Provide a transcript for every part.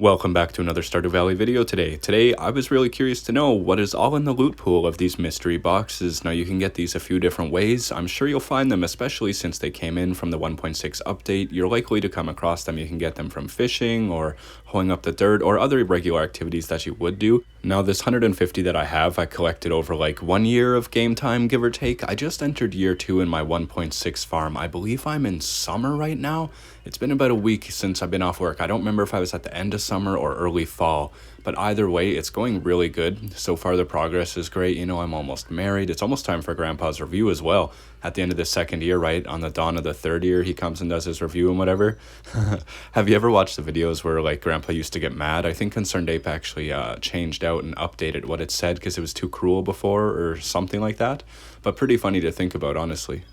Welcome back to another Stardew Valley video today. Today, I was really curious to know what is all in the loot pool of these mystery boxes. Now, you can get these a few different ways. I'm sure you'll find them, especially since they came in from the 1.6 update. You're likely to come across them. You can get them from fishing or hoeing up the dirt or other regular activities that you would do. Now, this 150 that I have, I collected over like 1 year of game time, give or take. I just entered year 2 in my 1.6 farm. I believe I'm in summer right now. It's been about a week since I've been off work. I don't remember if I was at the end of summer or early fall, but either way, it's going really good. So far, the progress is great. You know, I'm almost married. It's almost time for Grandpa's review as well. At the end of the second year, right? On the dawn of the third year, he comes and does his review and whatever. Have you ever watched the videos where like Grandpa used to get mad? I think Concerned Ape actually changed out and updated what it said because it was too cruel before or something like that. But pretty funny to think about, honestly.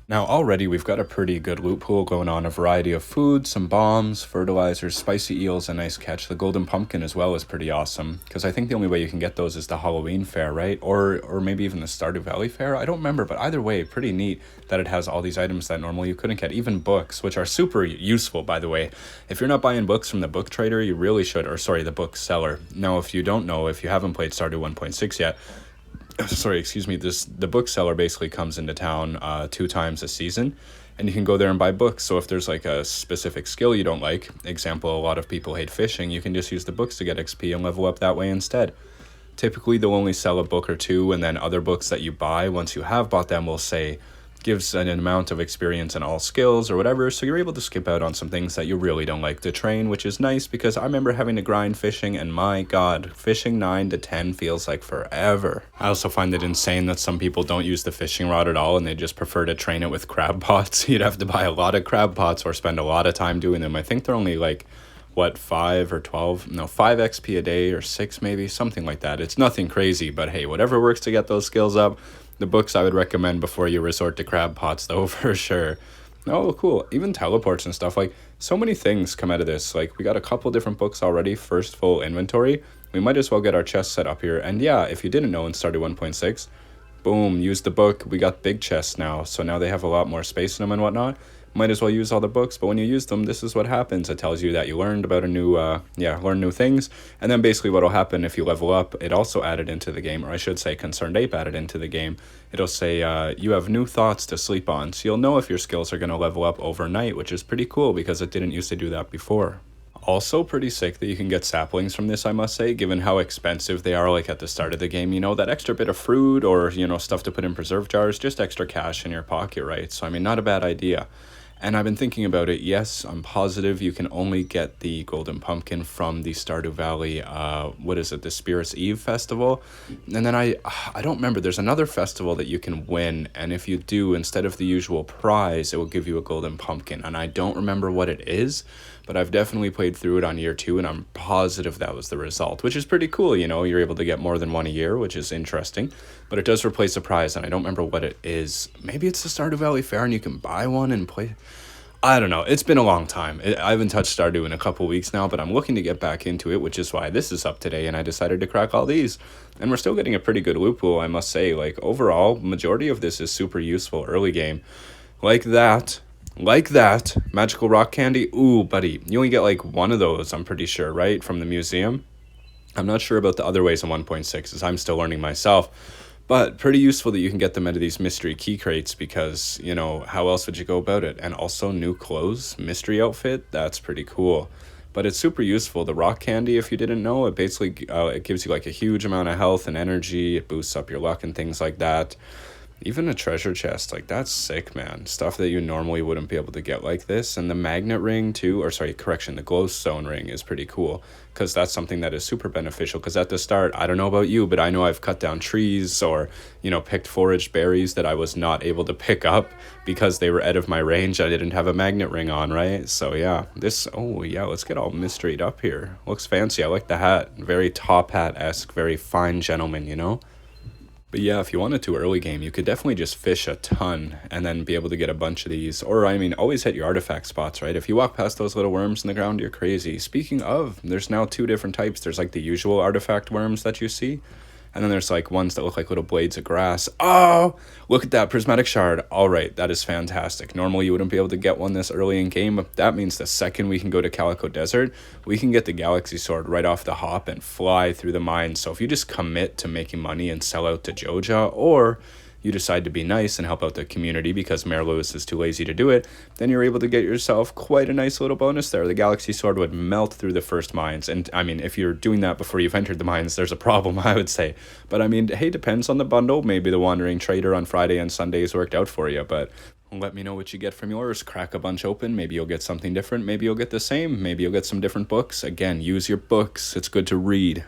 Now already we've got a pretty good loot pool going on, a variety of food, some bombs, fertilizers, spicy eels, a nice catch. The golden pumpkin as well is pretty awesome, because I think the only way you can get those is the Halloween fair, right? Or maybe even the Stardew Valley fair, I don't remember, but either way, pretty neat that it has all these items that normally you couldn't get, even books, which are super useful, by the way. If you're not buying books from the book trader, you really should, or sorry, the bookseller. Now, if you don't know, if you haven't played Stardew 1.6 yet, sorry, excuse me, the bookseller basically comes into town 2 times a season, and you can go there and buy books. So if there's like a specific skill you don't like, example, a lot of people hate fishing, you can just use the books to get XP and level up that way instead. Typically they'll only sell a book or two, and then other books that you buy once you have bought them will say gives an amount of experience in all skills or whatever, so you're able to skip out on some things that you really don't like to train, which is nice because I remember having to grind fishing, and my god, fishing 9 to 10 feels like forever. I also find it insane that some people don't use the fishing rod at all and they just prefer to train it with crab pots. You'd have to buy a lot of crab pots or spend a lot of time doing them. I think they're only like, what, 5 or 12? No, 5 XP a day or 6 maybe, something like that. It's nothing crazy, but hey, whatever works to get those skills up. The books I would recommend before you resort to crab pots, though, for sure. Oh, cool. Even teleports and stuff. Like, so many things come out of this. Like, we got a couple different books already. First full inventory. We might as well get our chest set up here. And yeah, if you didn't know in Stardew 1.6, boom, use the book. We got big chests now. So now they have a lot more space in them and whatnot. Might as well use all the books, but when you use them, this is what happens. It tells you that you learned about a new, learn new things, and then basically what'll happen if you level up, it also added into the game, or I should say Concerned Ape added into the game. It'll say, you have new thoughts to sleep on, so you'll know if your skills are going to level up overnight, which is pretty cool because it didn't used to do that before. Also pretty sick that you can get saplings from this, I must say, given how expensive they are, like at the start of the game. You know, that extra bit of fruit or, you know, stuff to put in preserve jars, just extra cash in your pocket, right? So, I mean, not a bad idea. And I've been thinking about it. Yes, I'm positive you can only get the golden pumpkin from the Stardew Valley, what is it, the Spirits Eve festival? And then I don't remember, there's another festival that you can win, and if you do, instead of the usual prize, it will give you a golden pumpkin, and I don't remember what it is, but I've definitely played through it on year 2, and I'm positive that was the result, which is pretty cool. You know, you're able to get more than one a year, which is interesting, but it does replace a prize, and I don't remember what it is. Maybe it's the Stardew Valley Fair, and you can buy one and play. I don't know. It's been a long time. I haven't touched Stardew in a couple weeks now, but I'm looking to get back into it, which is why this is up today, and I decided to crack all these. And we're still getting a pretty good loot pool, I must say. Like, overall, majority of this is super useful early game. Like that. Magical rock candy. Ooh, buddy. You only get like one of those, I'm pretty sure, right? From the museum. I'm not sure about the other ways in 1.6, as I'm still learning myself. But pretty useful that you can get them out of these mystery key crates because, you know, how else would you go about it? And also new clothes, mystery outfit, that's pretty cool. But it's super useful. The rock candy, if you didn't know, it basically it gives you like a huge amount of health and energy. It boosts up your luck and things like that. Even a treasure chest, like that's sick, man. Stuff that you normally wouldn't be able to get like this. And the magnet ring too, or sorry, correction, the glowstone ring is pretty cool because that's something that is super beneficial. Because at the start, I don't know about you, but I know I've cut down trees or, you know, picked foraged berries that I was not able to pick up because they were out of my range. I didn't have a magnet ring on, right? So yeah, oh yeah, let's get all mysteried up here. Looks fancy. I like the hat. Very top hat-esque, very fine gentleman, you know? But yeah, if you wanted to early game, you could definitely just fish a ton and then be able to get a bunch of these. Or, I mean, always hit your artifact spots, right? If you walk past those little worms in the ground, you're crazy. Speaking of, there's now 2 different types. There's like the usual artifact worms that you see. And then there's like ones that look like little blades of grass. Oh, look at that prismatic shard. All right, that is fantastic. Normally you wouldn't be able to get one this early in game, but that means the second we can go to Calico Desert, we can get the Galaxy Sword right off the hop and fly through the mines. So if you just commit to making money and sell out to Joja, or you decide to be nice and help out the community because Mayor Lewis is too lazy to do it, then you're able to get yourself quite a nice little bonus there. The Galaxy Sword would melt through the first mines. And I mean, if you're doing that before you've entered the mines, there's a problem, I would say. But I mean, hey, depends on the bundle. Maybe the Wandering Trader on Friday and Sundays worked out for you, but let me know what you get from yours. Crack a bunch open. Maybe you'll get something different. Maybe you'll get the same. Maybe you'll get some different books. Again, use your books. It's good to read.